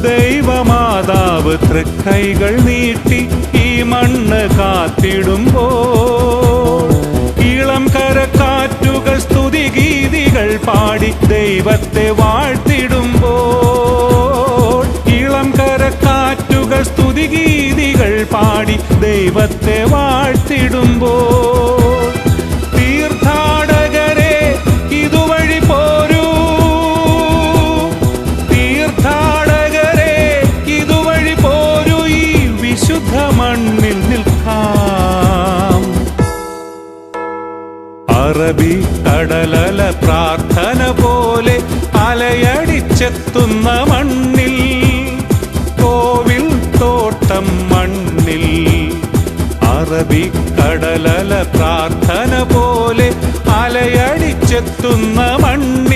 ദൈവമാതാവ് തൃക്കൈകൾ നീട്ടി ഈ മണ്ണ് കാത്തിടുമ്പോൾ ഇളം കരക്കാറ്റുകൾ സ്തുതിഗീതികൾ പാടി ദൈവത്തെ വാഴ്ത്തിടുമ്പോൾ ഇളം കരക്കാറ്റുകൾ സ്തുതിഗീതികൾ പാടി ദൈവത്തെ വാഴ്ത്തിടുമ്പോൾ തീർത്ഥാടകരെ ഇതുവഴി പോരൂ, തീർത്ഥാടകരെ ഇതുവഴി പോരൂ, ഈ വിശുദ്ധ മണ്ണിൽ നിൽക്കാം. അറബിക്കടലല പ്രാർത്ഥന പോലെ അലയടിച്ചെത്തുന്ന മണ്ണിൽ, കോവിൽ തോട്ടം മണ്ണിൽ, അറബിക്കടലല പ്രാർത്ഥന പോലെ അലയടിച്ചെത്തുന്ന മണ്ണിൽ